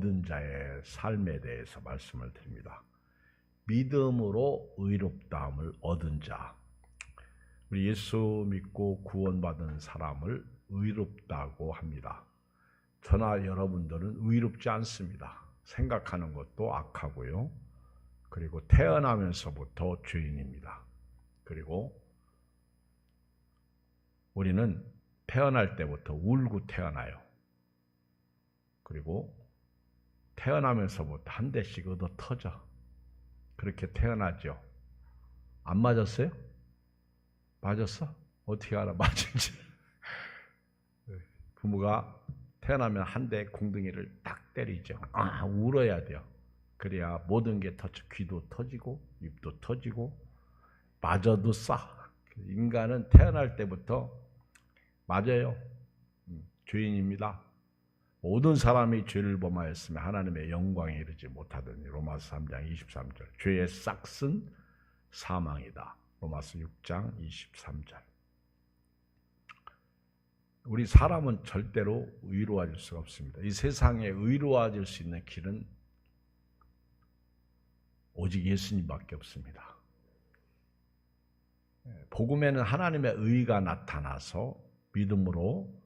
얻은 자의 삶에 대해서 말씀을 드립니다. 믿음으로 의롭다함을 얻은 자, 우리 예수 믿고 구원받은 사람을 의롭다고 합니다. 저나 여러분들은 의롭지 않습니다. 생각하는 것도 악하고요. 그리고 태어나면서부터 죄인입니다. 그리고 우리는 태어날 때부터 울고 태어나요. 그리고 태어나면서부터 한 대씩 얻어 터져. 그렇게 태어나죠. 안 맞았어요? 맞았어? 어떻게 알아? 맞은지. 부모가 태어나면 한 대 공둥이를 딱 때리죠. 울어야 돼요. 그래야 모든 게 터져. 귀도 터지고 입도 터지고 맞아도 싸. 인간은 태어날 때부터 맞아요. 죄인입니다. 모든 사람이 죄를 범하였으며 하나님의 영광에 이르지 못하더니 로마서 3장 23절. 죄의 싹은 사망이다. 로마서 6장 23절. 우리 사람은 절대로 의로워질 수가 없습니다. 이 세상에 의로워질 수 있는 길은 오직 예수님밖에 없습니다. 복음에는 하나님의 의가 나타나서 믿음으로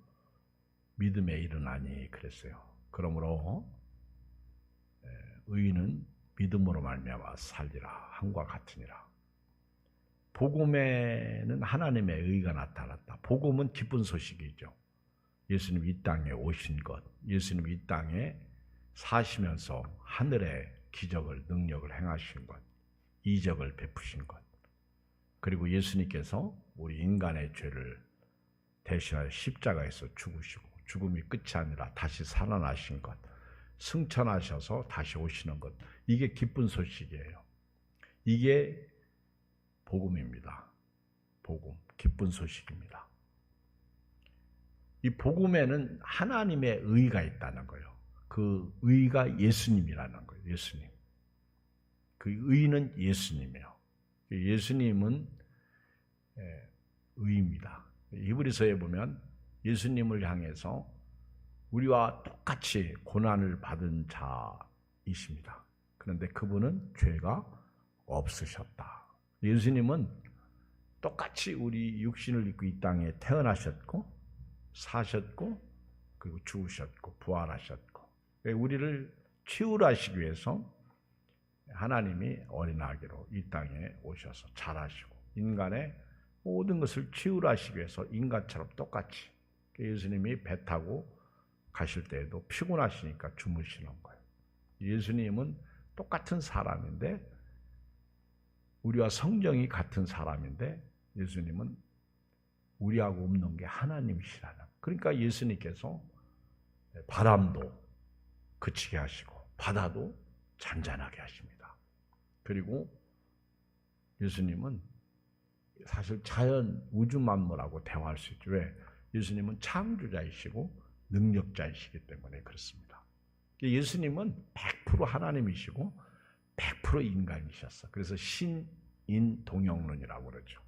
믿음에 이르나니 그랬어요. 그러므로 의인은 믿음으로 말미암아 살리라 함과 같으니라. 복음에는 하나님의 의가 나타났다. 복음은 기쁜 소식이죠. 예수님 이 땅에 오신 것, 예수님 이 땅에 사시면서 하늘의 기적을, 능력을 행하신 것, 이적을 베푸신 것, 그리고 예수님께서 우리 인간의 죄를 대신하여 십자가에서 죽으시고 죽음이 끝이 아니라 다시 살아나신 것, 승천하셔서 다시 오시는 것, 이게 기쁜 소식이에요. 이게 복음입니다. 복음, 기쁜 소식입니다. 이 복음에는 하나님의 의가 있다는 거예요. 그 의가 예수님이라는 거예요. 예수님. 그 의는 예수님이에요. 예수님은 의입니다. 히브리서에 보면 예수님을 향해서 우리와 똑같이 고난을 받은 자이십니다. 그런데 그분은 죄가 없으셨다. 예수님은 똑같이 우리 육신을 입고 이 땅에 태어나셨고 사셨고 그리고 죽으셨고 부활하셨고 우리를 치유하시기 위해서 하나님이 어린아기로 이 땅에 오셔서 자라시고 인간의 모든 것을 치유하시기 위해서 인간처럼 똑같이 예수님이 배 타고 가실 때에도 피곤하시니까 주무시는 거예요. 예수님은 똑같은 사람인데 우리와 성정이 같은 사람인데 예수님은 우리하고 없는 게 하나님이시라는. 그러니까 예수님께서 바람도 그치게 하시고 바다도 잔잔하게 하십니다. 그리고 예수님은 사실 자연 우주 만물하고 대화할 수 있죠. 왜? 예수님은 창조자이시고 능력자이시기 때문에 그렇습니다. 예수님은 100% 하나님이시고 100% 인간이셨어. 그래서 신인 동역론이라고 그러죠.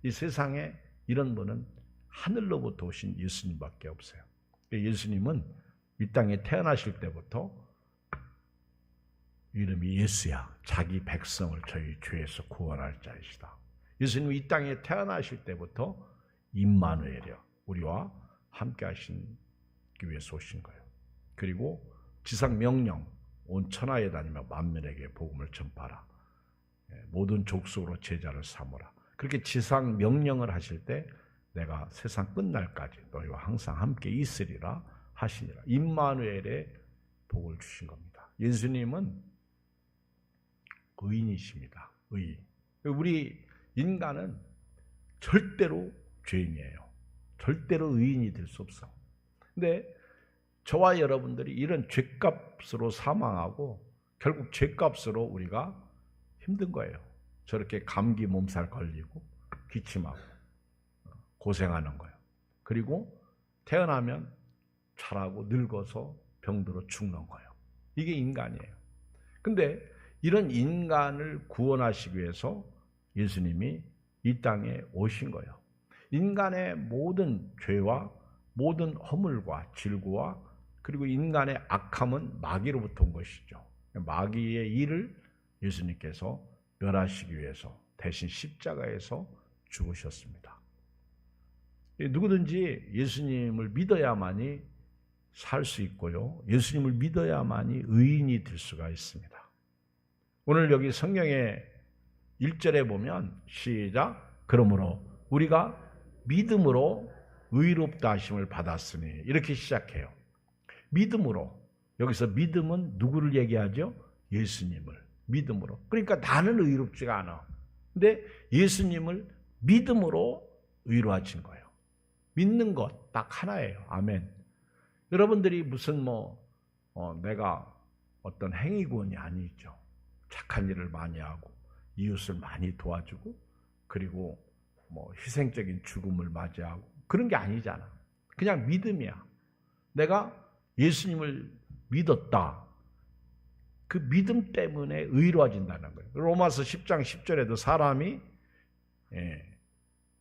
이 세상에 이런 분은 하늘로부터 오신 예수님밖에 없어요. 예수님은 이 땅에 태어나실 때부터 이름이 예수야. 자기 백성을 저희 죄에서 구원할 자이시다. 예수님이 이 땅에 태어나실 때부터 임마누엘이요. 우리와 함께 하시기 위해서 오신 거예요. 그리고 지상 명령, 온 천하에 다니며 만민에게 복음을 전파하라. 모든 족속으로 제자를 삼으라. 그렇게 지상 명령을 하실 때 내가 세상 끝날까지 너희와 항상 함께 있으리라 하시니라. 임마누엘의 복을 주신 겁니다. 예수님은 의인이십니다. 의인. 우리 인간은 절대로 죄인이에요. 절대로 의인이 될 수 없어. 근데 저와 여러분들이 이런 죄값으로 사망하고 결국 죄값으로 우리가 힘든 거예요. 저렇게 감기 몸살 걸리고 기침하고 고생하는 거예요. 그리고 태어나면 자라고 늙어서 병들어 죽는 거예요. 이게 인간이에요. 근데 이런 인간을 구원하시기 위해서 예수님이 이 땅에 오신 거예요. 인간의 모든 죄와 모든 허물과 질고와 그리고 인간의 악함은 마귀로부터 온 것이죠. 마귀의 일을 예수님께서 멸하시기 위해서 대신 십자가에서 죽으셨습니다. 누구든지 예수님을 믿어야만이 살 수 있고요. 예수님을 믿어야만이 의인이 될 수가 있습니다. 오늘 여기 성경의 1절에 보면 시작. 그러므로 우리가 믿음으로 의롭다 하심을 받았으니 이렇게 시작해요. 믿음으로. 여기서 믿음은 누구를 얘기하죠? 예수님을. 믿음으로. 그러니까 나는 의롭지가 않아. 근데 예수님을 믿음으로 의로하신 거예요. 믿는 것 딱 하나예요. 아멘. 여러분들이 무슨 내가 어떤 행위군이 아니죠. 착한 일을 많이 하고 이웃을 많이 도와주고 그리고 희생적인 죽음을 맞이하고 그런 게 아니잖아. 그냥 믿음이야. 내가 예수님을 믿었다. 그 믿음 때문에 의로워진다는 거예요. 로마서 10장 10절에도 사람이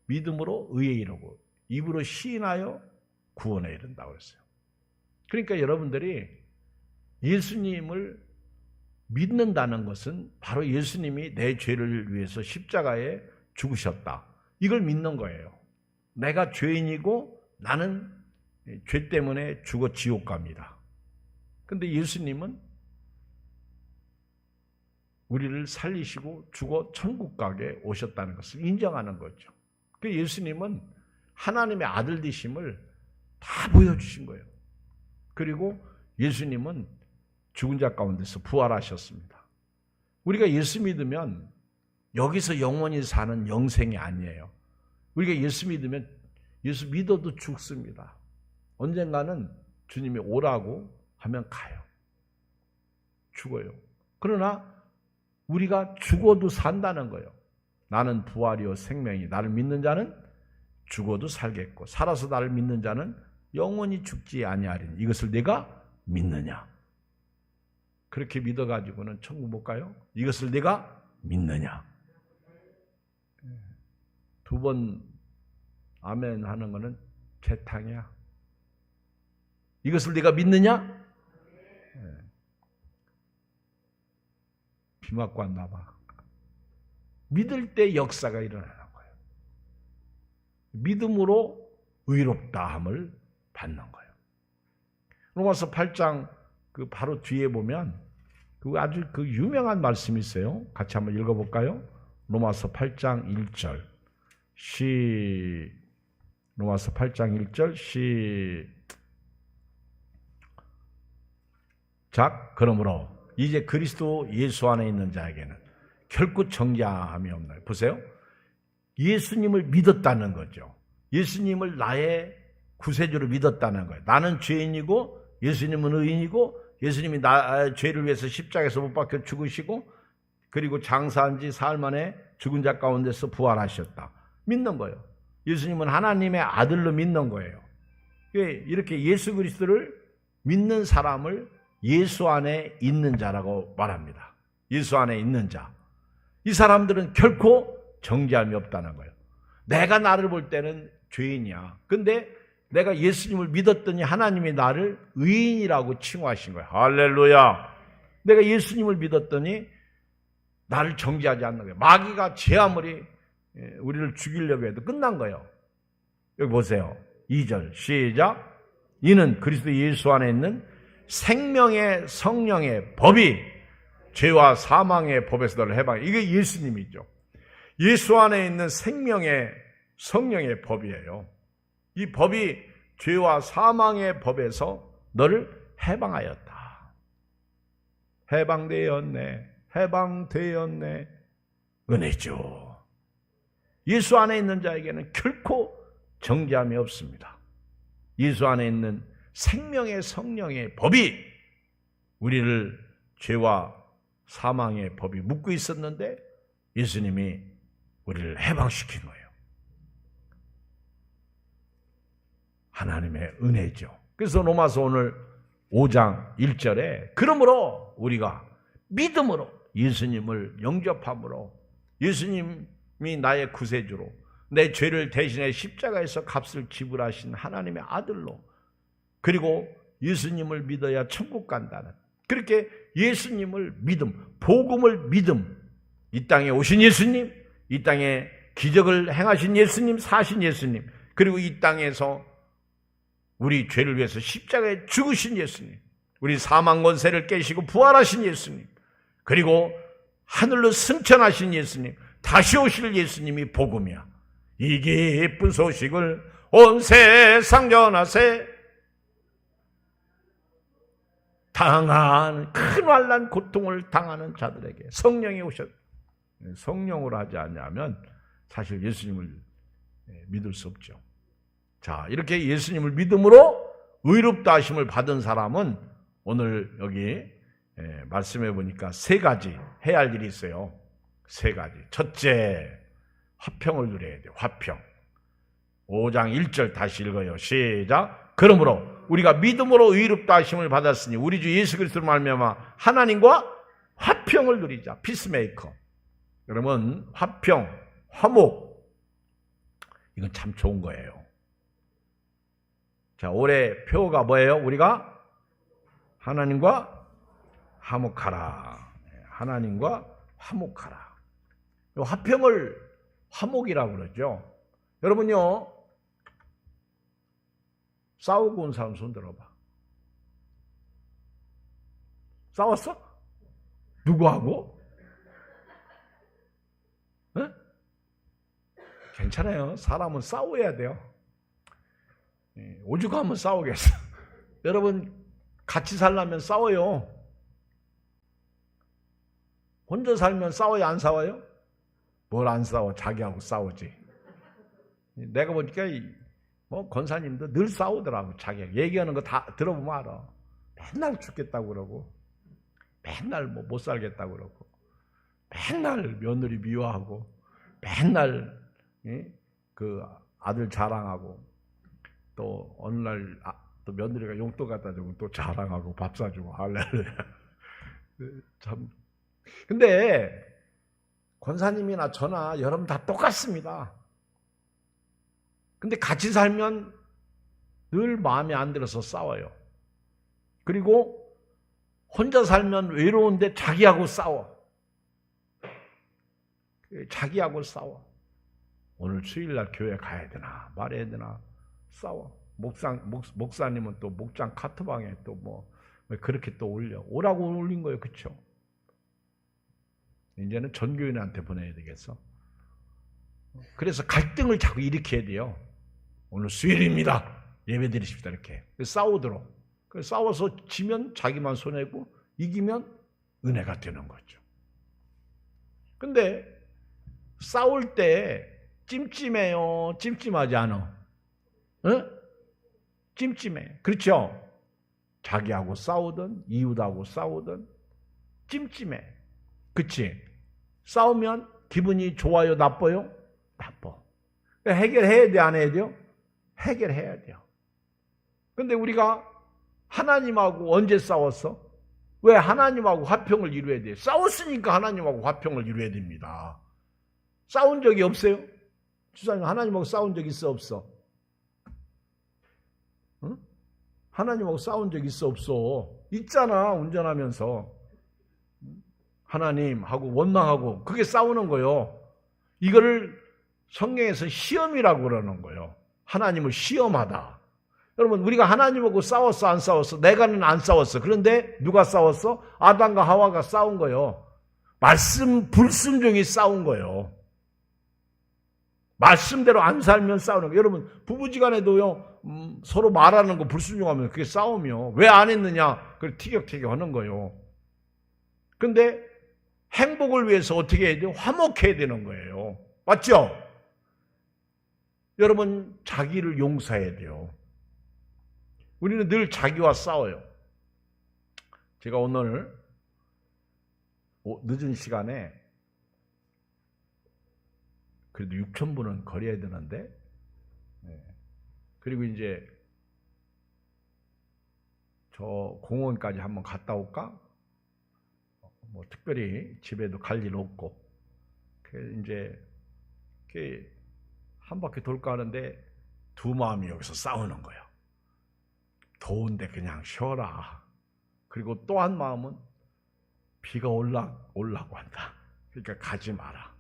믿음으로 의에 이르고 입으로 시인하여 구원에 이른다고 했어요. 그러니까 여러분들이 예수님을 믿는다는 것은 바로 예수님이 내 죄를 위해서 십자가에 죽으셨다. 이걸 믿는 거예요. 내가 죄인이고 나는 죄 때문에 죽어 지옥 갑니다. 그런데 예수님은 우리를 살리시고 죽어 천국 가게 오셨다는 것을 인정하는 거죠. 그 예수님은 하나님의 아들 되심을 다 보여주신 거예요. 그리고 예수님은 죽은 자 가운데서 부활하셨습니다. 우리가 예수 믿으면 여기서 영원히 사는 영생이 아니에요. 우리가 예수 믿으면 예수 믿어도 죽습니다. 언젠가는 주님이 오라고 하면 가요. 죽어요. 그러나 우리가 죽어도 산다는 거예요. 나는 부활이요 생명이 나를 믿는 자는 죽어도 살겠고 살아서 나를 믿는 자는 영원히 죽지 아니하리니 이것을 내가 믿느냐? 그렇게 믿어가지고는 천국 못 가요? 이것을 내가 믿느냐? 두 번 아멘 하는 거는 재탕이야. 이것을 내가 믿느냐? 비 맞고 왔나 봐. 믿을 때 역사가 일어나는 거예요. 믿음으로 의롭다함을 받는 거예요. 로마서 8장 그 바로 뒤에 보면 그 아주 그 유명한 말씀이 있어요. 같이 한번 읽어볼까요? 로마서 8장 1절 로마서 8장 1절 시작. 그러므로 이제 그리스도 예수 안에 있는 자에게는 결코 정죄함이 없나요? 보세요. 예수님을 믿었다는 거죠. 예수님을 나의 구세주로 믿었다는 거예요. 나는 죄인이고 예수님은 의인이고 예수님이 나의 죄를 위해서 십자가에서 못 박혀 죽으시고 그리고 장사한 지 사흘 만에 죽은 자 가운데서 부활하셨다. 믿는 거예요. 예수님은 하나님의 아들로 믿는 거예요. 이렇게 예수 그리스도를 믿는 사람을 예수 안에 있는 자라고 말합니다. 예수 안에 있는 자. 이 사람들은 결코 정죄함이 없다는 거예요. 내가 나를 볼 때는 죄인이야. 근데 내가 예수님을 믿었더니 하나님이 나를 의인이라고 칭호하신 거예요. 할렐루야. 내가 예수님을 믿었더니 나를 정죄하지 않는 거예요. 마귀가 제 아무리 우리를 죽이려고 해도 끝난 거예요. 여기 보세요. 2절 시작. 이는 그리스도 예수 안에 있는 생명의 성령의 법이 죄와 사망의 법에서 너를 해방해. 이게 예수님이죠. 예수 안에 있는 생명의 성령의 법이에요. 이 법이 죄와 사망의 법에서 너를 해방하였다. 해방되었네. 해방되었네. 은혜죠. 예수 안에 있는 자에게는 결코 정죄함이 없습니다. 예수 안에 있는 생명의 성령의 법이 우리를 죄와 사망의 법이 묶고 있었는데 예수님이 우리를 해방시킨 거예요. 하나님의 은혜죠. 그래서 로마서 오늘 5장 1절에 그러므로 우리가 믿음으로 예수님을 영접함으로 예수님이 나의 구세주로 내 죄를 대신해 십자가에서 값을 지불하신 하나님의 아들로 그리고 예수님을 믿어야 천국 간다는, 그렇게 예수님을 믿음, 복음을 믿음, 이 땅에 오신 예수님, 이 땅에 기적을 행하신 예수님, 사신 예수님, 그리고 이 땅에서 우리 죄를 위해서 십자가에 죽으신 예수님, 우리 사망 권세를 깨시고 부활하신 예수님, 그리고 하늘로 승천하신 예수님, 다시 오실 예수님이 복음이야. 이 기쁜 소식을 온 세상 전하세. 당한 큰 환난 고통을 당하는 자들에게 성령이 오셨. 성령으로 하지 않냐면 사실 예수님을 믿을 수 없죠. 자, 이렇게 예수님을 믿음으로 의롭다 하심을 받은 사람은 오늘 여기 말씀해 보니까 세 가지 해야 할 일이 있어요. 세 가지. 첫째, 화평을 누려야 돼요. 화평. 5장 1절 다시 읽어요. 시작. 그러므로 우리가 믿음으로 의롭다 하심을 받았으니 우리 주 예수 그리스도로 말미암아 하나님과 화평을 누리자. 피스메이커. 여러분, 화평, 화목, 이건 참 좋은 거예요. 자, 올해 표가 뭐예요? 우리가 하나님과 화목하라. 하나님과 화목하라. 화평을 화목이라고 그러죠. 여러분요, 싸우고 온 사람 손 들어봐. 싸웠어? 누구하고? 네? 괜찮아요. 사람은 싸워야 돼요. 오죽하면 싸우겠어. 여러분, 같이 살려면 싸워요. 혼자 살면 싸워요, 안 싸워요? 뭘 안 싸워? 자기하고 싸우지. 내가 보니까 권사님도 늘 싸우더라고. 자기가 얘기하는 거 다 들어보면 알아. 맨날 죽겠다고 그러고, 맨날 못 살겠다고 그러고, 맨날 며느리 미워하고, 맨날 그 아들 자랑하고, 또 어느 날 또 며느리가 용돈 갖다 주고 또 자랑하고 밥 사주고 할렐루야. 참. 근데 권사님이나 저나 여러분 다 똑같습니다. 근데 같이 살면 늘 마음에 안 들어서 싸워요. 그리고 혼자 살면 외로운데 자기하고 싸워. 자기하고 싸워. 오늘 수요일날 교회 가야 되나 말해야 되나 싸워. 목사님은 또 목장 카트방에 또 뭐 그렇게 또 올려. 오라고 올린 거예요. 그렇죠? 이제는 전교인한테 보내야 되겠어. 그래서 갈등을 자꾸 일으켜야 돼요. 오늘 수요일입니다. 예배 드리십시다. 이렇게. 싸우도록. 싸워서 지면 자기만 손해고 이기면 은혜가 되는 거죠. 근데 싸울 때 찜찜해요? 찜찜하지 않아? 응? 찜찜해. 그렇죠? 자기하고 싸우든 이웃하고 싸우든 찜찜해. 그치? 싸우면 기분이 좋아요? 나빠요? 나빠. 해결해야 돼? 안 해야 돼요? 해결해야 돼요. 근데 우리가 하나님하고 언제 싸웠어? 왜 하나님하고 화평을 이루어야 돼요? 싸웠으니까 하나님하고 화평을 이루어야 됩니다. 싸운 적이 없어요? 주사님 하나님하고 싸운 적 있어 없어? 응? 하나님하고 싸운 적 있어 없어? 있잖아. 운전하면서 하나님하고 원망하고 그게 싸우는 거예요. 이거를 성경에서 시험이라고 그러는 거예요. 하나님을 시험하다. 여러분, 우리가 하나님하고 싸웠어 안 싸웠어? 내가는 안 싸웠어. 그런데 누가 싸웠어? 아담과 하와가 싸운 거예요. 말씀 불순종이 싸운 거예요. 말씀대로 안 살면 싸우는 거예요. 여러분, 부부지간에도요, 서로 말하는 거 불순종하면 그게 싸움이요. 왜 안 했느냐? 그걸 티격태격 하는 거예요. 근데 행복을 위해서 어떻게 해야 돼요? 화목해야 되는 거예요. 맞죠? 여러분, 자기를 용서해야 돼요. 우리는 늘 자기와 싸워요. 제가 오늘 늦은 시간에 그래도 6,000분은 걸어야 되는데, 그리고 이제 저 공원까지 한번 갔다 올까? 뭐 특별히 집에도 갈 일 없고, 이제 한 바퀴 돌까 하는데 두 마음이 여기서 싸우는 거예요. 더운데 그냥 쉬어라. 그리고 또 한 마음은 비가 올라고 한다. 그러니까 가지 마라.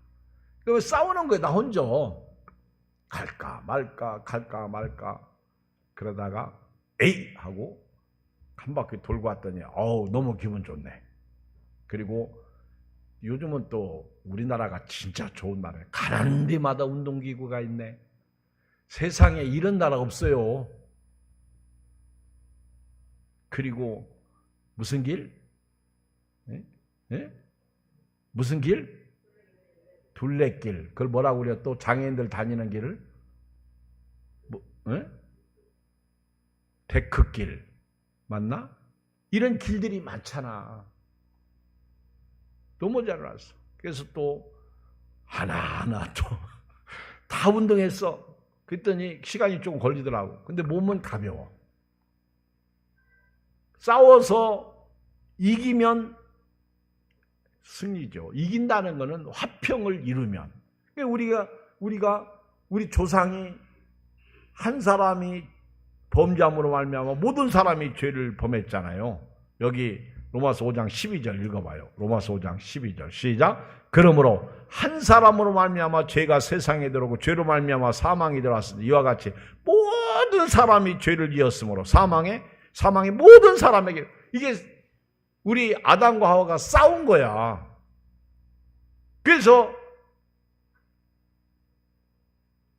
그러면 싸우는 거야, 나 혼자. 갈까 말까, 갈까 말까. 그러다가 에이! 하고 한 바퀴 돌고 왔더니 너무 기분 좋네. 그리고 요즘은 또 우리나라가 진짜 좋은 나라예요. 가는 데마다 운동기구가 있네. 세상에 이런 나라 없어요. 그리고 무슨 길? 무슨 길? 둘레길. 그걸 뭐라고 그래요? 또 장애인들 다니는 길을? 데크길. 맞나? 이런 길들이 많잖아. 너무 잘 알았어. 그래서 또 하나하나 또 다 운동했어. 그랬더니 시간이 조금 걸리더라고. 근데 몸은 가벼워. 싸워서 이기면 승리죠. 이긴다는 것은 화평을 이루면. 우리 조상이 한 사람이 범죄함으로 말미암아 모든 사람이 죄를 범했잖아요. 여기 로마서 5장 12절 읽어봐요. 로마서 5장 12절 시작. 그러므로 한 사람으로 말미암아 죄가 세상에 들어오고 죄로 말미암아 사망이 들어왔으니 이와 같이 모든 사람이 죄를 지었으므로 사망이 모든 사람에게. 이게 우리 아담과 하와가 싸운 거야. 그래서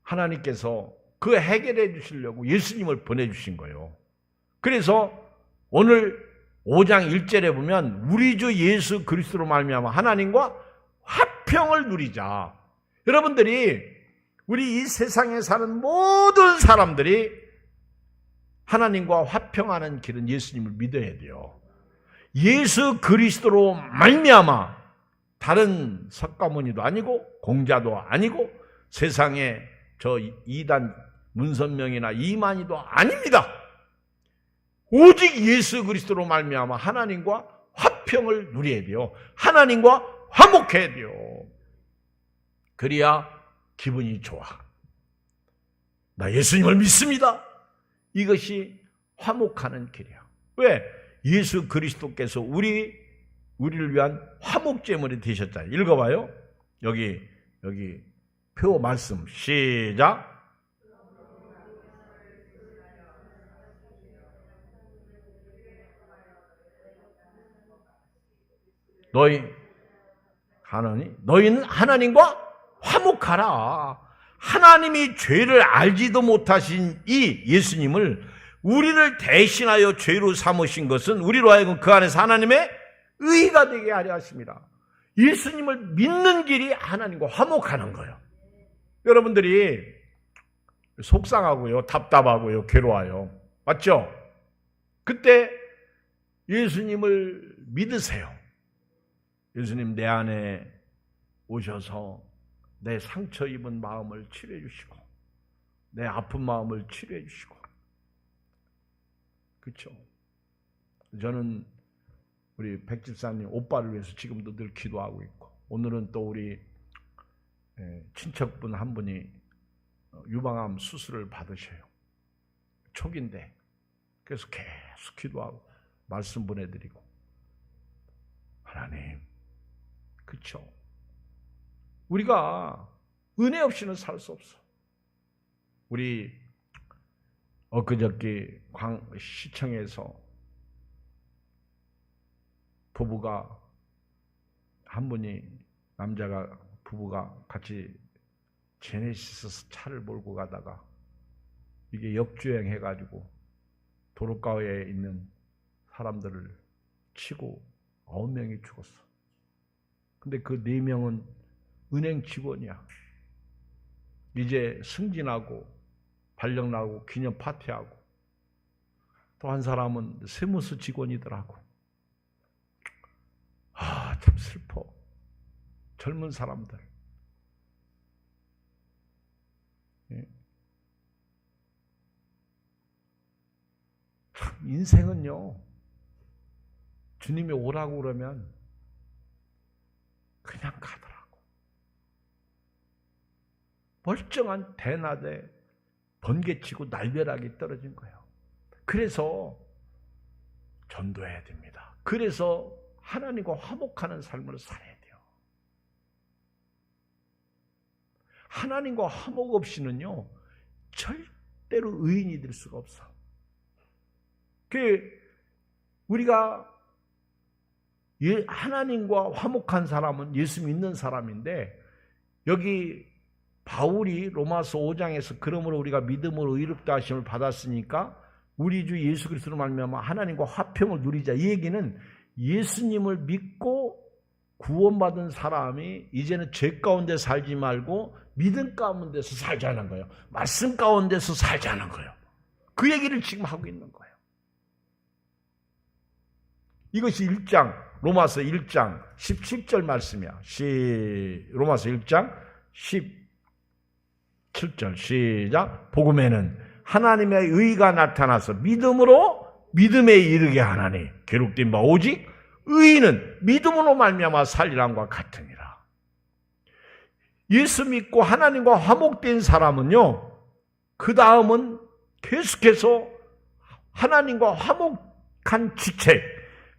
하나님께서 그 해결해 주시려고 예수님을 보내주신 거예요. 그래서 오늘 5장 1절에 보면 우리 주 예수 그리스도로 말미암아 하나님과 화평을 누리자. 여러분들이 우리 이 세상에 사는 모든 사람들이 하나님과 화평하는 길은 예수님을 믿어야 돼요. 예수 그리스도로 말미암아 다른 석가모니도 아니고 공자도 아니고 세상에 저 이단 문선명이나 이만희도 아닙니다. 오직 예수 그리스도로 말미암아 하나님과 화평을 누려야 돼요. 하나님과 화목해야 돼요. 그래야 기분이 좋아. 나 예수님을 믿습니다. 이것이 화목하는 길이야. 왜? 예수 그리스도께서 우리를 위한 화목제물이 되셨잖아요. 읽어봐요. 여기 표 말씀 시작. 너희는 하나님과 화목하라. 하나님이 죄를 알지도 못하신 이 예수님을 우리를 대신하여 죄로 삼으신 것은 우리로 하여금 그 안에서 하나님의 의가 되게 하려 하십니다. 예수님을 믿는 길이 하나님과 화목하는 거예요. 여러분들이 속상하고요, 답답하고요, 괴로워요. 맞죠? 그때 예수님을 믿으세요. 예수님 내 안에 오셔서 내 상처 입은 마음을 치료해 주시고 내 아픈 마음을 치료해 주시고. 그렇죠? 저는 우리 백 집사님 오빠를 위해서 지금도 늘 기도하고 있고, 오늘은 또 우리 친척분 한 분이 유방암 수술을 받으셔요. 초기인데. 그래서 계속 기도하고 말씀 보내드리고. 하나님, 그렇죠? 우리가 은혜 없이는 살 수 없어. 우리 엊그저께 시청에서 부부가 한 분이 부부가 같이 제네시스 차를 몰고 가다가 이게 역주행 해가지고 도로가에 있는 사람들을 치고 9명이 죽었어. 근데 그 4명은 은행 직원이야. 이제 승진하고 발령나고 기념 파티하고, 또 한 사람은 세무서 직원이더라고. 참 슬퍼. 젊은 사람들. 참 인생은요, 주님이 오라고 그러면 그냥 가더라고. 멀쩡한 대낮에 번개치고 날벼락이 떨어진 거예요. 그래서 전도해야 됩니다. 그래서 하나님과 화목하는 삶을 살아야 돼요. 하나님과 화목 없이는요, 절대로 의인이 될 수가 없어. 우리가 하나님과 화목한 사람은 예수 믿는 사람인데, 여기 바울이 로마서 5장에서 그러므로 우리가 믿음으로 의롭다 하심을 받았으니까 우리 주 예수 그리스도로 말미암아 하나님과 화평을 누리자. 이 얘기는 예수님을 믿고 구원받은 사람이 이제는 죄 가운데 살지 말고 믿음 가운데서 살자는 거예요. 말씀 가운데서 살자는 거예요. 그 얘기를 지금 하고 있는 거예요. 이것이 1장, 로마서 1장 17절 말씀이야. 로마서 1장 17절 시작. 복음에는 하나님의 의가 나타나서 믿음으로 믿음에 이르게 하나니 기록된 바 오직 의인은 믿음으로 말미암아 살리람과 같으니라. 예수 믿고 하나님과 화목된 사람은요, 그 다음은 계속해서 하나님과 화목한 직책,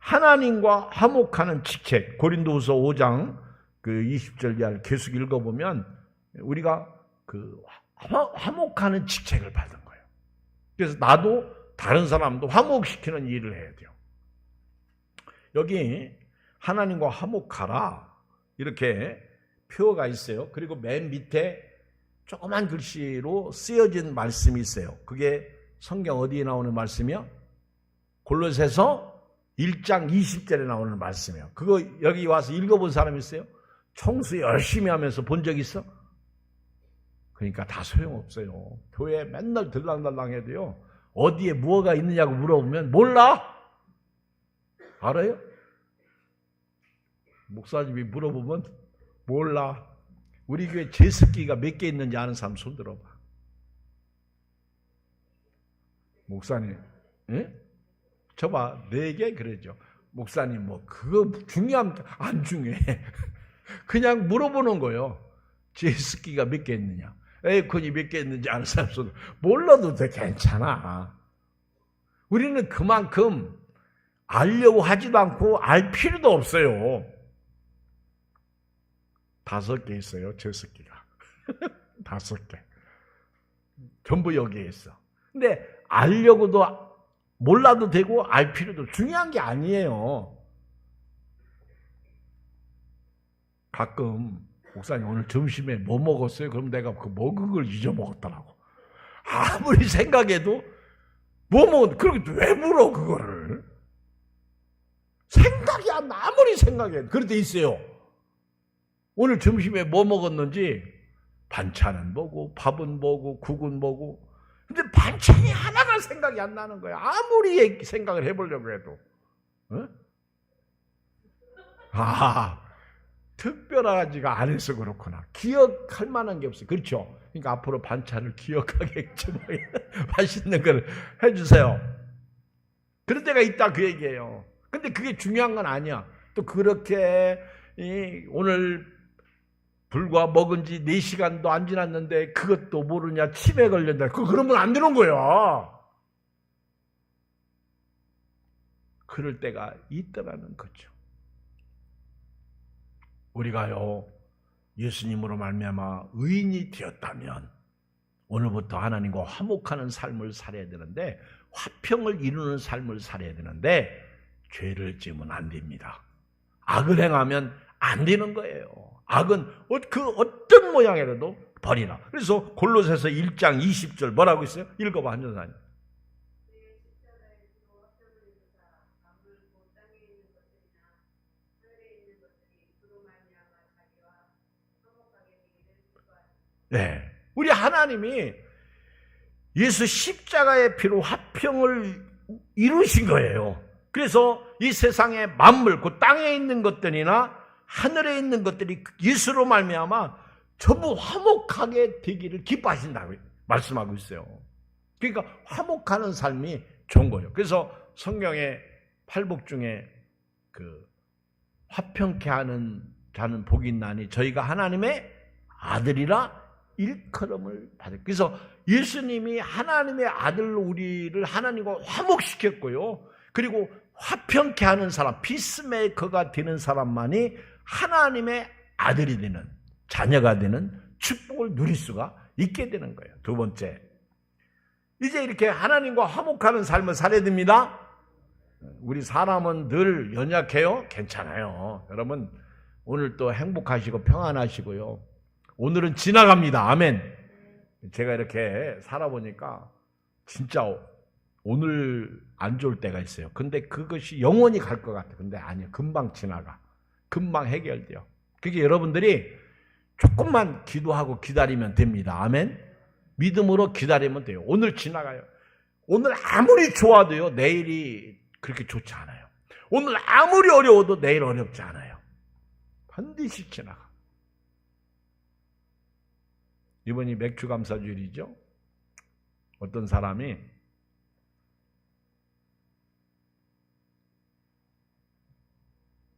하나님과 화목하는 직책, 고린도후서 5장 그 20절 이하를 계속 읽어보면 우리가 그 화목하는 직책을 받은 거예요. 그래서 나도 다른 사람도 화목시키는 일을 해야 돼요. 여기 하나님과 화목하라 이렇게 표가 있어요. 그리고 맨 밑에 조그만 글씨로 쓰여진 말씀이 있어요. 그게 성경 어디에 나오는 말씀이요? 골로새서 1장 20절에 나오는 말씀이에요. 그거 여기 와서 읽어본 사람 있어요? 청소 열심히 하면서 본 적 있어? 그러니까 다 소용없어요. 교회 맨날 들랑달랑 해도요, 어디에 무엇가 있느냐고 물어보면 몰라? 알아요? 목사님이 물어보면 몰라. 우리 교회 제습기가 몇 개 있는지 아는 사람 손 들어봐. 목사님, 예? 저봐, 4개 그러죠. 목사님 뭐 그거 안 중요해. 그냥 물어보는 거예요. 제습기가 몇 개 있느냐, 에어컨이 몇 개 있는지 아는 사람 손. 몰라도 돼, 괜찮아. 우리는 그만큼 알려고 하지도 않고 알 필요도 없어요. 5개 있어요, 제습기가. 5개. 전부 여기에 있어. 근데 알려고도 몰라도 되고 알 필요도 중요한 게 아니에요. 가끔 목사님 오늘 점심에 뭐 먹었어요? 그럼 내가 그 먹은 걸 잊어먹었더라고. 아무리 생각해도 뭐 먹었는데 그렇게 왜 물어 그거를. 생각이 안 나. 아무리 생각해도. 그럴 때 있어요. 오늘 점심에 뭐 먹었는지 반찬은 뭐고 밥은 뭐고 국은 뭐고, 근데 반찬이 하나가 생각이 안 나는 거야. 아무리 생각을 해보려고 해도. 어? 특별하지가 않아서 그렇구나. 기억할 만한 게 없어요. 그렇죠? 그러니까 앞으로 반찬을 기억하겠죠. 맛있는 걸 해주세요. 그런 데가 있다 그 얘기예요. 근데 그게 중요한 건 아니야. 또 그렇게 오늘 불과 먹은 지 4시간도 안 지났는데 그것도 모르냐, 치매 걸린다. 그러면 안 되는 거야. 그럴 때가 있더라는 거죠. 우리가요, 예수님으로 말미암아 의인이 되었다면 오늘부터 하나님과 화목하는 삶을 살아야 되는데, 화평을 이루는 삶을 살아야 되는데 죄를 지으면 안 됩니다. 악을 행하면 안 되는 거예요. 악은 그 어떤 모양이라도 버리라. 그래서 골로새서 1장 20절 뭐라고 있어요? 읽어봐, 한 전사님. 네, 우리 하나님이 예수 십자가의 피로 화평을 이루신 거예요. 그래서 이 세상의 만물, 그 땅에 있는 것들이나 하늘에 있는 것들이 예수로 말미암아 전부 화목하게 되기를 기뻐하신다고 말씀하고 있어요. 그러니까 화목하는 삶이 좋은 거예요. 그래서 성경의 팔복 중에 그 화평케 하는 자는 복이 있나니 저희가 하나님의 아들이라 일컬음을 받을. 그래서 예수님이 하나님의 아들 우리를 하나님과 화목시켰고요. 그리고 화평케 하는 사람, 피스메이커가 되는 사람만이 하나님의 아들이 되는, 자녀가 되는 축복을 누릴 수가 있게 되는 거예요. 두 번째, 이제 이렇게 하나님과 화목하는 삶을 살아야 됩니다. 우리 사람은 늘 연약해요? 괜찮아요. 여러분 오늘 또 행복하시고 평안하시고요. 오늘은 지나갑니다. 아멘. 제가 이렇게 살아보니까 진짜 오늘 안 좋을 때가 있어요. 근데 그것이 영원히 갈 것 같아요. 근데 아니요. 금방 지나가. 금방 해결돼요. 그게 여러분들이 조금만 기도하고 기다리면 됩니다. 아멘. 믿음으로 기다리면 돼요. 오늘 지나가요. 오늘 아무리 좋아도요. 내일이 그렇게 좋지 않아요. 오늘 아무리 어려워도 내일 어렵지 않아요. 반드시 지나가. 이번이 맥주 감사주일이죠. 어떤 사람이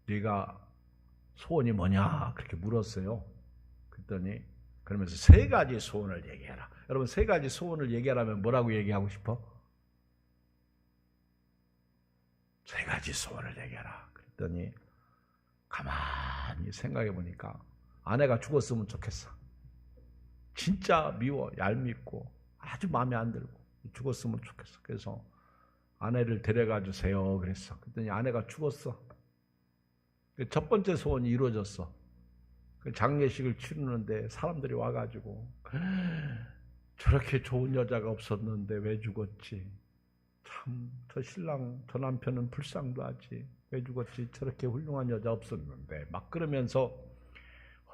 네가 소원이 뭐냐 그렇게 물었어요. 그랬더니 그러면서 세 가지 소원을 얘기해라. 여러분 세 가지 소원을 얘기하라면 뭐라고 얘기하고 싶어? 세 가지 소원을 얘기해라. 그랬더니 가만히 생각해 보니까 아내가 죽었으면 좋겠어. 진짜 미워, 얄밉고 아주 마음에 안 들고 죽었으면 좋겠어. 그래서 아내를 데려가 주세요 그랬어. 그랬더니 아내가 죽었어. 첫 번째 소원이 이루어졌어. 장례식을 치르는데 사람들이 와가지고 저렇게 좋은 여자가 없었는데 왜 죽었지? 참 저 신랑 저 남편은 불쌍도 하지. 왜 죽었지? 저렇게 훌륭한 여자 없었는데 막 그러면서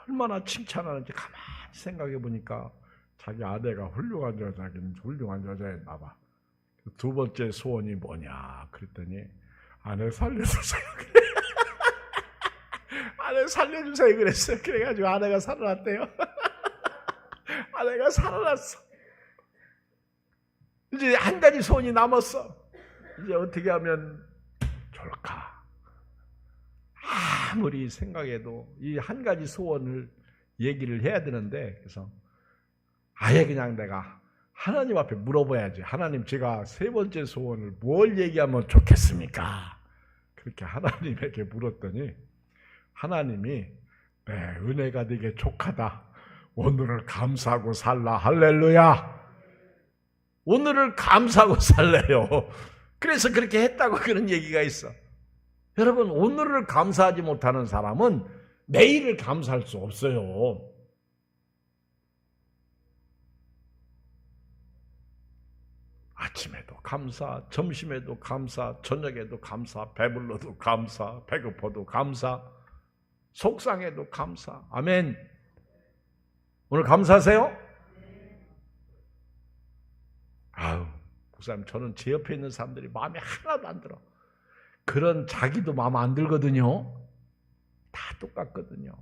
얼마나 칭찬하는지 가만히 생각해 보니까 자기 아내가 훌륭한 여자긴 훌륭한 여자였나 봐. 두 번째 소원이 뭐냐 그랬더니 아내 살려주세요. 아내 살려주세요 그랬어요. 그래가지고 아내가 살아났대요. 아내가 살아났어. 이제 한 가지 소원이 남았어. 이제 어떻게 하면 좋을까? 아무리 생각해도 이 한 가지 소원을 얘기를 해야 되는데 그래서 아예 그냥 내가 하나님 앞에 물어봐야지. 하나님 제가 세 번째 소원을 뭘 얘기하면 좋겠습니까? 그렇게 하나님에게 물었더니 하나님이 네, 은혜가 네게 족하다. 오늘을 감사하고 살라. 할렐루야. 오늘을 감사하고 살래요. 그래서 그렇게 했다고 그런 얘기가 있어. 여러분 오늘을 감사하지 못하는 사람은 내일을 감사할 수 없어요. 아침에도 감사, 점심에도 감사, 저녁에도 감사, 배불러도 감사, 배고파도 감사, 속상해도 감사. 아멘. 오늘 감사하세요? 아유, 목사님 저는 제 옆에 있는 사람들이 마음에 하나도 안 들어. 그런 자기도 마음 안 들거든요. 다 똑같거든요.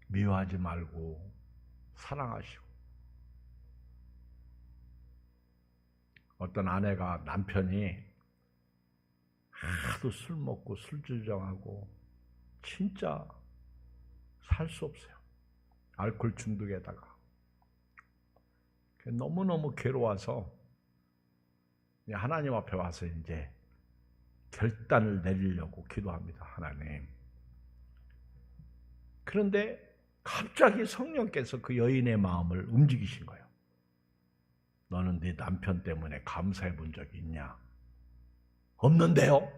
미워하지 말고 사랑하시고. 어떤 아내가 남편이 하도 술 먹고 술주정하고 진짜 살 수 없어요. 알코올 중독에다가. 너무너무 괴로워서 하나님 앞에 와서 이제 결단을 내리려고 기도합니다. 하나님. 그런데 갑자기 성령께서 그 여인의 마음을 움직이신 거예요. 너는 네 남편 때문에 감사해 본 적이 있냐? 없는데요?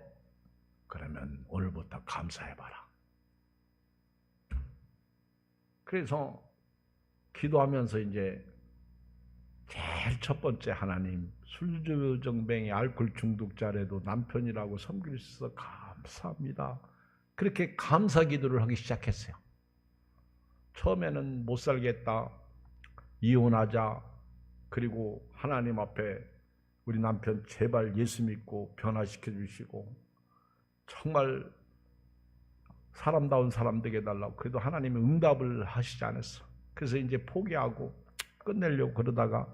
그러면 오늘부터 감사해봐라. 그래서 기도하면서 이제 제일 첫 번째 하나님 술주정뱅이 알코올 중독자라도 남편이라고 섬길 수 있어 감사합니다. 그렇게 감사 기도를 하기 시작했어요. 처음에는 못 살겠다. 이혼하자. 그리고 하나님 앞에 우리 남편 제발 예수 믿고 변화시켜 주시고 정말 사람다운 사람 되게 해달라고. 그래도 하나님이 응답을 하시지 않았어. 그래서 이제 포기하고 끝내려고 그러다가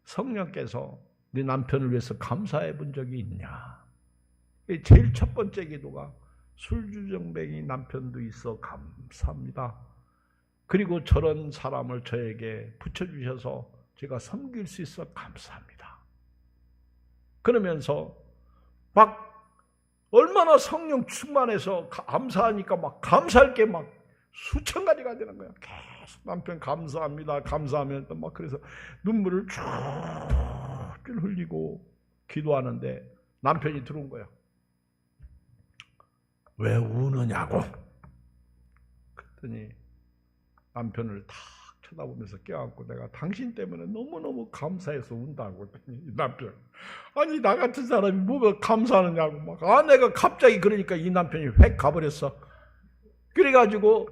성령께서 우리 남편을 위해서 감사해 본 적이 있냐? 제일 첫 번째 기도가 술주정뱅이 남편도 있어 감사합니다. 그리고 저런 사람을 저에게 붙여주셔서 제가 섬길 수 있어 감사합니다. 그러면서 막 얼마나 성령 충만해서 감사하니까 막 감사할 게 막 수천 가지가 되는 거야. 계속 남편 감사합니다. 감사하면서 막 그래서 눈물을 쭉 흘리고 기도하는데 남편이 들어온 거야. 왜 우느냐고. 그랬더니 남편을 탁 쳐다보면서 껴안고 내가 당신 때문에 너무너무 감사해서 운다고. 그랬더니 남편, 아니 나 같은 사람이 뭐가 감사하느냐고 막 아내가 갑자기 그러니까 이 남편이 획 가버렸어. 그래가지고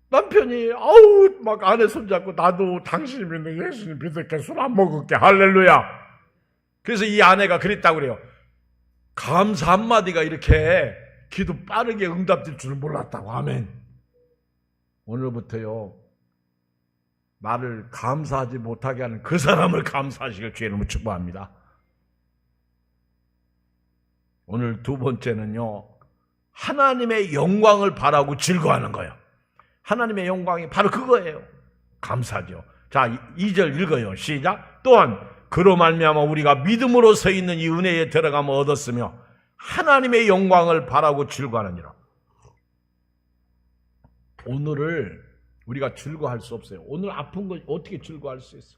남편이 아우 막 아내 손잡고 나도 당신이 믿는 예수님 믿을게 술 안 먹을게 할렐루야. 그래서 이 아내가 그랬다고 그래요. 감사 한마디가 이렇게 기도 빠르게 응답될 줄 몰랐다고. 아멘. 오늘부터요 나를 감사하지 못하게 하는 그 사람을 감사하시길 주의 이름으로 축복합니다. 오늘 두 번째는요 하나님의 영광을 바라고 즐거워하는 거예요. 하나님의 영광이 바로 그거예요. 감사죠. 자, 2절 읽어요. 시작. 또한 그로 말미암아 우리가 믿음으로 서 있는 이 은혜에 들어감을 얻었으며 하나님의 영광을 바라고 즐거워하느니라. 오늘을 우리가 즐거워할 수 없어요. 오늘 아픈 거 어떻게 즐거워할 수 있어?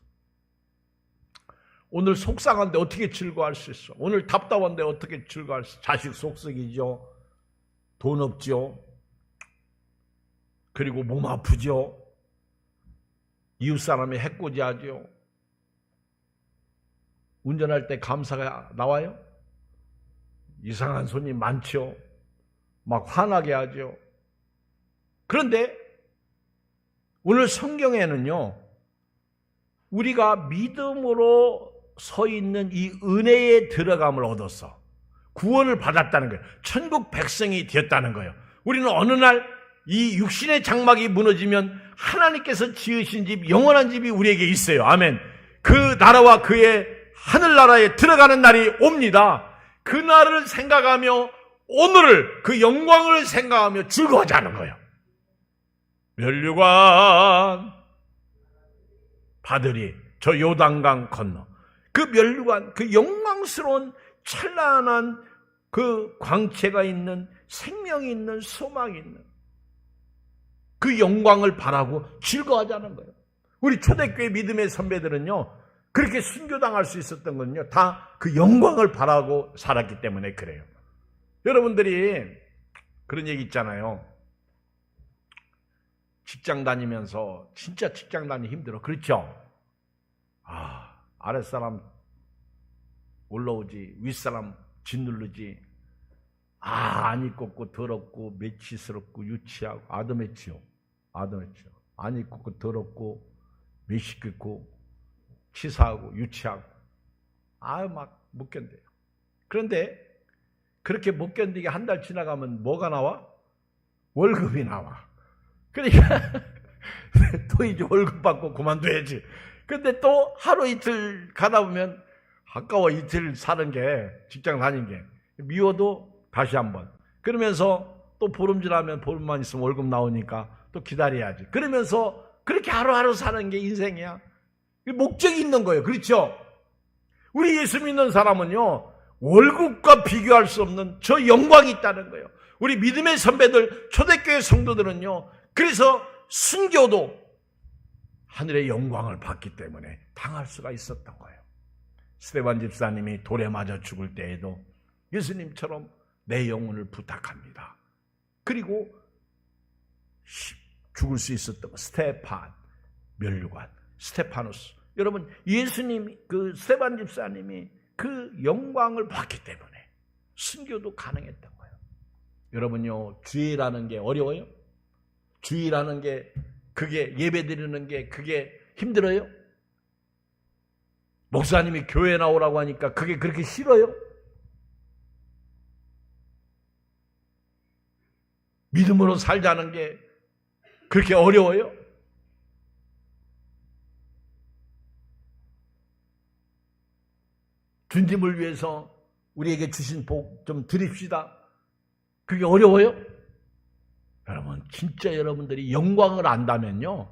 오늘 속상한데 어떻게 즐거워할 수 있어? 오늘 답답한데 어떻게 즐거워할 수 있어? 자식 속썩이죠. 돈 없죠. 그리고 몸 아프죠. 이웃 사람이 해코지하죠. 운전할 때 감사가 나와요? 이상한 손님 많죠. 막 화나게 하죠. 그런데 오늘 성경에는요 우리가 믿음으로 서 있는 이 은혜에 들어감을 얻어서 구원을 받았다는 거예요. 천국 백성이 되었다는 거예요. 우리는 어느 날 이 육신의 장막이 무너지면 하나님께서 지으신 집, 영원한 집이 우리에게 있어요. 아멘. 그 나라와 그의 하늘나라에 들어가는 날이 옵니다. 그 날을 생각하며 오늘을 그 영광을 생각하며 즐거워하자는 거예요. 면류관 받으리 저 요단강 건너. 그 면류관, 그 영광스러운 찬란한 그 광채가 있는 생명이 있는 소망이 있는 그 영광을 바라고 즐거워하자는 거예요. 우리 초대교회 믿음의 선배들은요 그렇게 순교당할 수 있었던 건요 다 그 영광을 바라고 살았기 때문에 그래요. 여러분들이 그런 얘기 있잖아요. 직장 다니면서 진짜 직장 다니기 힘들어. 그렇죠? 아랫사람 올라오지 윗사람 짓누르지. 안 입고 더럽고 매치스럽고 유치하고 아드매치요. 안 입고 더럽고 매시끄고 치사하고 유치하고 막 못 견뎌요. 그런데 그렇게 못 견디게 한 달 지나가면 뭐가 나와? 월급이 나와. 그러니까 또 이제 월급 받고 그만둬야지. 근데 또 하루 이틀 가다 보면 아까워. 이틀 사는 게 직장 다닌 게 미워도 다시 한번. 그러면서 또 보름질하면 보름만 있으면 월급 나오니까 또 기다려야지. 그러면서 그렇게 하루하루 사는 게 인생이야. 목적이 있는 거예요. 그렇죠? 우리 예수 믿는 사람은요 월급과 비교할 수 없는 저 영광이 있다는 거예요. 우리 믿음의 선배들 초대교회 성도들은요 그래서 순교도 하늘의 영광을 받기 때문에 당할 수가 있었던 거예요. 스데반 집사님이 돌에 맞아 죽을 때에도 예수님처럼 내 영혼을 부탁합니다. 그리고 죽을 수 있었던 거. 스테판, 면류관, 스테파노스. 여러분 예수님 그 스데반 집사님이 그 영광을 받기 때문에 순교도 가능했던 거예요. 여러분요 주의라는 게 어려워요? 주의라는 게 그게 예배드리는 게 그게 힘들어요? 목사님이 교회 나오라고 하니까 그게 그렇게 싫어요? 믿음으로 살자는 게 그렇게 어려워요? 주님을 위해서 우리에게 주신 복 좀 드립시다. 그게 어려워요? 여러분, 진짜 여러분들이 영광을 안다면요,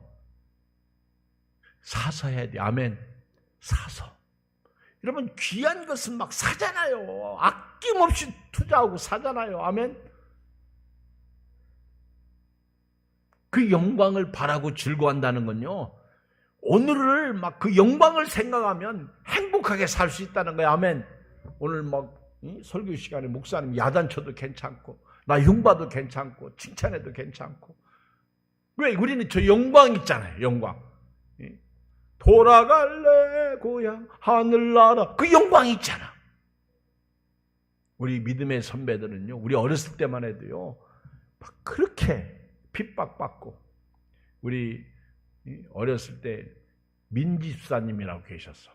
사서 해야 돼. 아멘. 사서. 여러분, 귀한 것은 막 사잖아요. 아낌없이 투자하고 사잖아요. 아멘. 그 영광을 바라고 즐거워한다는 건요, 오늘을 막 그 영광을 생각하면 행복하게 살 수 있다는 거예요. 아멘. 오늘 막 설교 시간에 목사님 야단쳐도 괜찮고, 나 흉봐도 괜찮고, 칭찬해도 괜찮고. 왜? 우리는 저 영광 있잖아요. 영광. 돌아갈래 고향 하늘나라, 그 영광 있잖아. 우리 믿음의 선배들은요, 우리 어렸을 때만 해도요, 막 그렇게 핍박받고, 우리 어렸을 때 민집사님이라고 계셨어.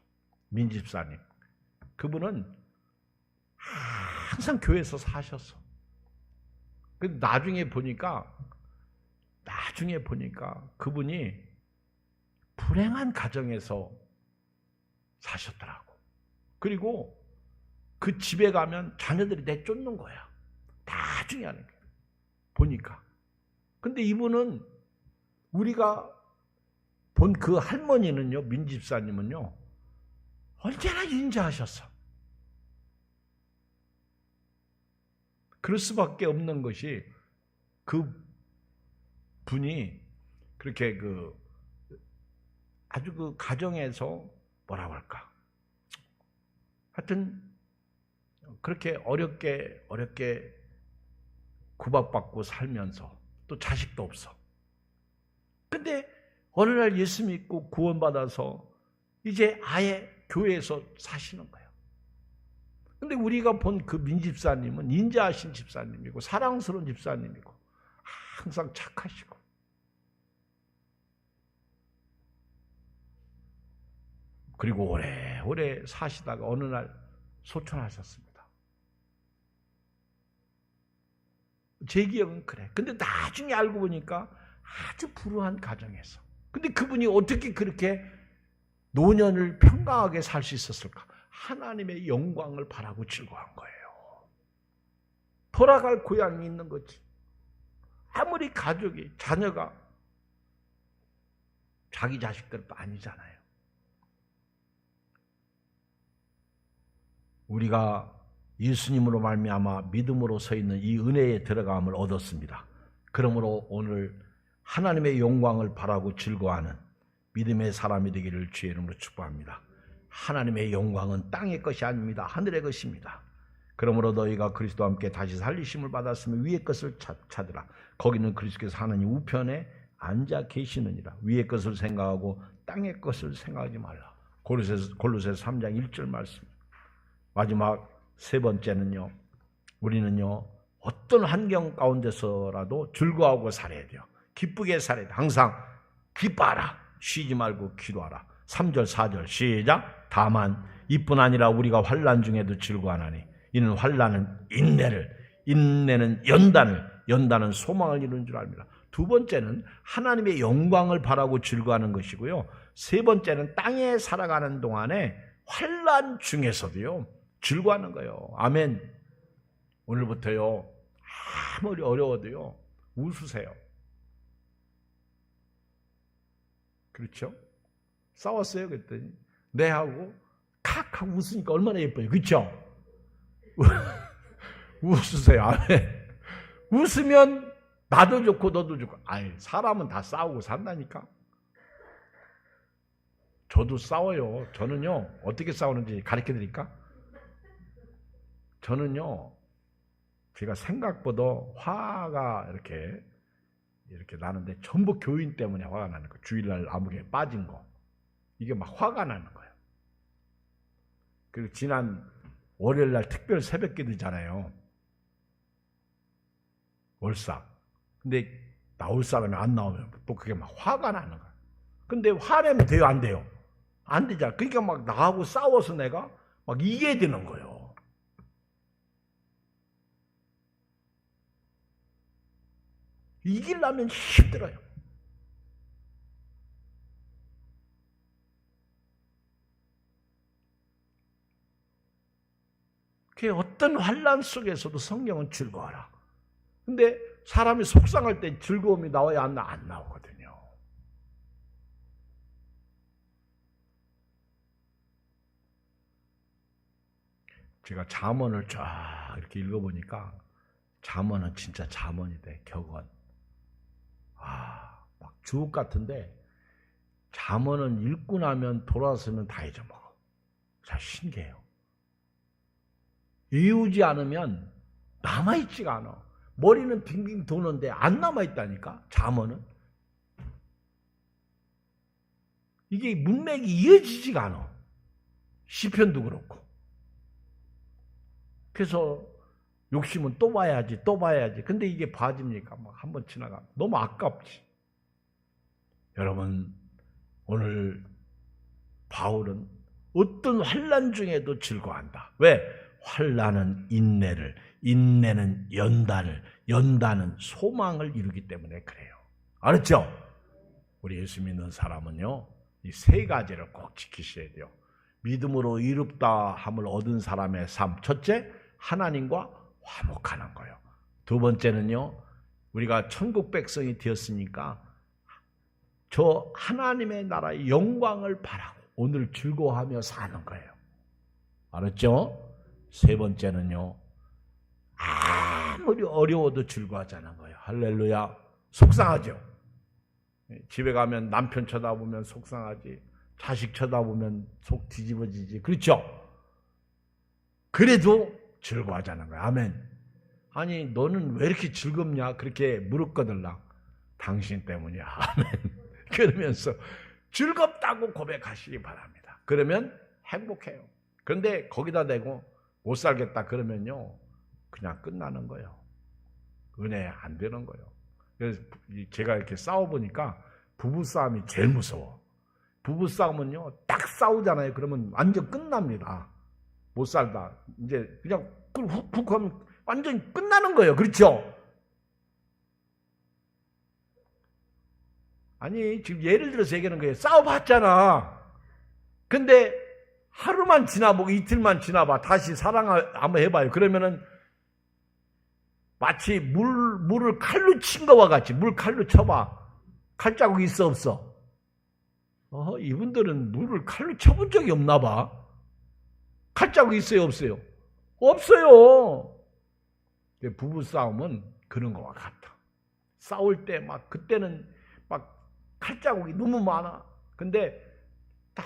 민집사님. 그분은 항상 교회에서 사셨어. 근데 나중에 보니까 그분이 불행한 가정에서 사셨더라고. 그리고 그 집에 가면 자녀들이 내쫓는 거야. 나중에 하는 거야. 보니까. 근데 이분은, 우리가 본 그 할머니는요, 민집사님은요, 언제나 인자하셨어. 그럴 수밖에 없는 것이, 그 분이 그렇게 아주 그 가정에서 뭐라고 할까, 하여튼 그렇게 어렵게 구박받고 살면서 또 자식도 없어. 근데 어느 날 예수 믿고 구원받아서 이제 아예 교회에서 사시는 거예요. 근데 우리가 본 그 민집사님은 인자하신 집사님이고 사랑스러운 집사님이고 항상 착하시고, 그리고 오래 사시다가 어느 날 소천하셨습니다. 제 기억은 그래. 근데 나중에 알고 보니까 아주 불우한 가정에서. 근데 그분이 어떻게 그렇게 노년을 평강하게 살 수 있었을까? 하나님의 영광을 바라고 즐거워한 거예요. 돌아갈 고향이 있는 거지. 아무리 가족이, 자녀가 자기 자식들도 아니잖아요. 우리가 예수님으로 말미암아 믿음으로 서 있는 이 은혜에 들어감을 얻었습니다. 그러므로 오늘 하나님의 영광을 바라고 즐거워하는 믿음의 사람이 되기를 주의 이름으로 축복합니다. 하나님의 영광은 땅의 것이 아닙니다. 하늘의 것입니다. 그러므로 너희가 그리스도와 함께 다시 살리심을 받았으면 위의 것을 찾으라. 거기는 그리스도께서 하나님 우편에 앉아 계시느니라. 위의 것을 생각하고 땅의 것을 생각하지 말라. 골로새서 3장 1절 말씀. 마지막 세 번째는요, 우리는요, 어떤 환경 가운데서라도 즐거워하고 살아야 돼요. 기쁘게 살아야 돼. 항상 기뻐하라. 쉬지 말고 기도하라. 3절 4절 시작. 다만 이뿐 아니라 우리가 환난 중에도 즐거워하나니 이는 환난은 인내를, 인내는 연단을, 연단은 소망을 이루는 줄 압니다. 두 번째는 하나님의 영광을 바라고 즐거워하는 것이고요. 세 번째는 땅에 살아가는 동안에 환난 중에서도요, 즐거워하는 거예요. 아멘. 오늘부터요, 아무리 어려워도요, 웃으세요. 그렇죠? 싸웠어요 그랬더니 네 하고 칵 하고 웃으니까 얼마나 예뻐요. 그렇죠? 웃으세요. 아멘. 웃으면 나도 좋고 너도 좋고. 아이, 사람은 다 싸우고 산다니까. 저도 싸워요. 저는요, 어떻게 싸우는지 가르쳐 드릴까? 저는요, 제가 생각보다 화가 이렇게 나는데 전부 교인 때문에 화가 나는 거예요. 주일날 아무개 빠진 거. 이게 막 화가 나는 거예요. 그리고 지난 월요일날 특별 새벽기도잖아요. 월삭. 근데 나올 사람이 안 나오면 또 그게 막 화가 나는 거예요. 근데 화내면 돼요, 안 돼요? 안 되잖아. 그러니까 막 나하고 싸워서 내가 막 이겨야 되는 거예요. 이기려면 힘들어요. 그 어떤 환난 속에서도 성경은 즐거워라. 근데 사람이 속상할 때 즐거움이 나와야 안 나오거든요. 제가 잠언을 쫙 이렇게 읽어보니까 잠언은 진짜 잠언이 돼. 격언. 막 주옥 같은데 잠언은 읽고 나면 돌아서면 다 잊어먹어. 참 신기해요. 외우지 않으면 남아있지가 않아. 머리는 빙빙 도는데 안 남아있다니까. 잠언은. 이게 문맥이 이어지지가 않아. 시편도 그렇고. 그래서 욕심은 또 봐야지, 또 봐야지. 근데 이게 봐집니까? 막 한번 지나가. 너무 아깝지. 여러분, 오늘 바울은 어떤 환난 중에도 즐거워한다. 왜? 환난은 인내를, 인내는 연단을, 연단은 소망을 이루기 때문에 그래요. 알았죠? 우리 예수 믿는 사람은요, 이 세 가지를 꼭 지키셔야 돼요. 믿음으로 이롭다 함을 얻은 사람의 삶. 첫째, 하나님과 화목하는 거예요. 두 번째는요, 우리가 천국 백성이 되었으니까 저 하나님의 나라의 영광을 바라고 오늘 즐거워하며 사는 거예요. 알았죠? 세 번째는요, 아무리 어려워도 즐거워하자는 거예요. 할렐루야. 속상하죠? 집에 가면 남편 쳐다보면 속상하지, 자식 쳐다보면 속 뒤집어지지. 그렇죠? 그래도 즐거워하자는 거예요. 아멘. 아니, 너는 왜 이렇게 즐겁냐? 그렇게 물었거들랑. 당신 때문이야. 아멘. 그러면서 즐겁다고 고백하시기 바랍니다. 그러면 행복해요. 그런데 거기다 대고 못 살겠다 그러면요, 그냥 끝나는 거예요. 은혜 안 되는 거예요. 그래서 제가 이렇게 싸워보니까 부부싸움이 제일 무서워. 부부싸움은요, 딱 싸우잖아요. 그러면 완전 끝납니다. 못 살다. 이제 그냥 훅 하면 완전히 끝나는 거예요. 그렇죠? 아니, 지금 예를 들어서 얘기하는 거예요. 싸워봤잖아. 근데 하루만 지나보고 이틀만 지나봐. 다시 사랑을 한번 해봐요. 그러면은 마치 물을 칼로 친 거와 같이 물 칼로 쳐봐. 칼자국 있어 없어? 이분들은 물을 칼로 쳐본 적이 없나 봐. 칼자국 있어요 없어요? 없어요. 부부싸움은 그런 거와 같아. 싸울 때 막 그때는 막 칼자국이 너무 많아. 근데 딱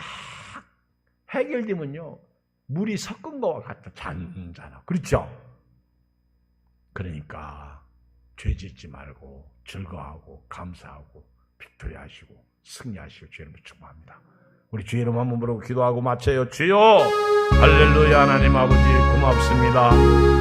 해결되면요, 물이 섞은 거와 같아. 잔잔하고. 그렇죠? 그러니까 죄 짓지 말고 즐거워하고 감사하고 빅토리 하시고 승리하시고 주님을 축복합니다. 우리 주 이름 한번 부르고 기도하고 마쳐요. 주여 할렐루야. 하나님 아버지 고맙습니다.